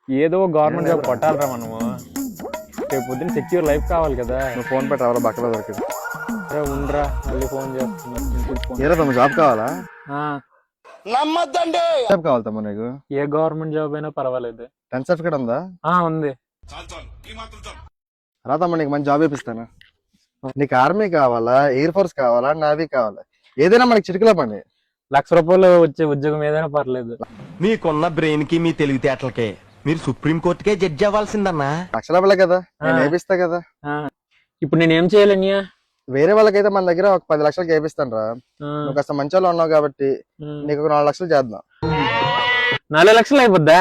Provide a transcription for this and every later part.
ఏదో government job కొట్టాలరా మనము. రేపు పొద్దున్న సెక్యూర్ లైఫ్ కావాలి కదా. నువ్వు ఫోన్ పెట్టి ఎవరో బక్కలో దొరికింది. ఉండరా మళ్ళీ ఫోన్ చేస్తున్నా. ఏరా తమ్ముడు జాబ్ కావాలా? నమ్మద్దండి. జాబ్ కావాలి తమ్ముడు నీకు? ఏ గవర్నమెంట్ జాబ్ అయినా పర్వాలేదు. 10th సర్టిఫికేట్ ఉందా? ఉంది. రా తమ్ముడు నీకు మంచి జాబ్ ఇప్పిస్తాను. నీకు ఆర్మీ కావాలా, ఎయిర్ ఫోర్స్ కావాలా, నావీ కావాలా? ఏదైనా మనకి చిటికలో పని. ₹1,00,000 వచ్చే ఉద్యోగం ఏదైనా పర్లేదు. మీకున్న బ్రెయిన్ కి మీ తెలివితేటలకే మీరు సుప్రీం కోర్టుకే జడ్జి అవ్వాల్సిందన్నా. లక్షల పిల్ల కదా, నేను వేపిస్తా కదా. ఇప్పుడు నేనేం చేయాలనియా? వేరే వాళ్ళకైతే మన దగ్గర ఒక 10 లక్షలకి వేపిస్తాను రా. నువ్వు కాస్త మంచి వాళ్ళు ఉన్నావు కాబట్టి నీకు ఒక 4 లక్షలు చేద్దాం. 4 లక్షలు అయిపోద్దా?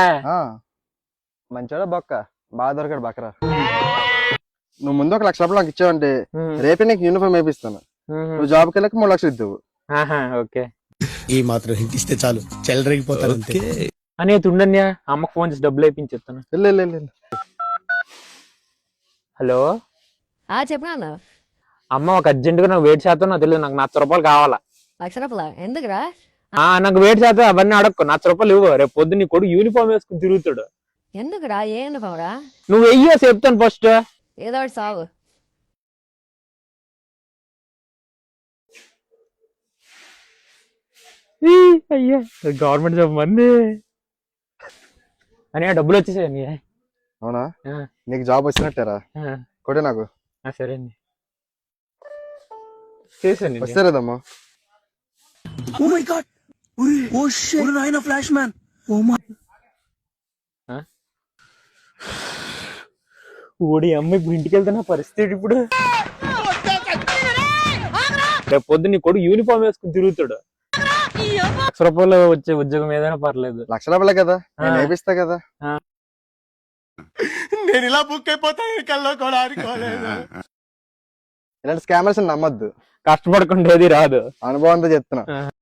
మంచోడా బొక్క బాగా దొరకాడు బక్కరా. నువ్వు ముందు ఒక ₹1,00,000 నాకు ఇచ్చావంటే రేపే నీకు యూనిఫామ్ వేపిస్తాను. నువ్వు జాబ్కి వెళ్ళక 3 లక్షలు ఇద్దావు. ఓకే. ఈ మాత్రం హింట్ ఇస్తే చాలు, చెలరేగిపోతారు. అనే తుండన్యా, అమ్మకు ఫోన్ చేసి డబ్బులు వేయించేస్తాను. హలో చెప్పనా అమ్మ, ఒక అర్జెంట్ గా నాకు వెయిట్ శాతం నాకు తెలియదు. నాకు ₹1,00,000 కావాలా. ₹1,00,000 ఎందుకురా? నాకు వెయిట్ శాతం అవన్నీ అడక్కు. ₹1,00,000 ఇవ్వు. రేపు పొద్దు నీ కొడుకు యూనిఫామ్ వేసుకుని తిరుగుతాడు. ఎందుకురా? ఏ యూనిఫామ్ రా? నువ్వు వెయ్యో చెప్తాను ఫస్ట్. ఏదో ఒకటి సాగు. అయ్యా గవర్నమెంట్ జాబ్ మంది అని డబ్బులు వచ్చేసాయి. అవునా? నీకు జాబ్ వచ్చినట్టేరా కొట్టే నాకు. సరే అండి, చేశాను. వస్తారేదమ్మా. Flash man. ఓడి అమ్మ, ఇప్పుడు ఇంటికి వెళ్తే నా పరిస్థితి ఇప్పుడు. రేపు పొద్దు నీ కొడుకు యూనిఫామ్ వేసుకుని తిరుగుతాడు. ₹1,00,000 వచ్చే ఉద్యోగం ఏదైనా పర్లేదు. లక్షల పిల్ల కదా, నేను వేపిస్తా కదా. నేను ఇలా బుక్ అయిపోతాను కల్లో కూడా అనుకోలేదు. ఇలాంటి స్కామర్స్ నమ్మద్దు. కష్టపడకుండా ఏది రాదు. అనుభవంతో చెప్తున్నా.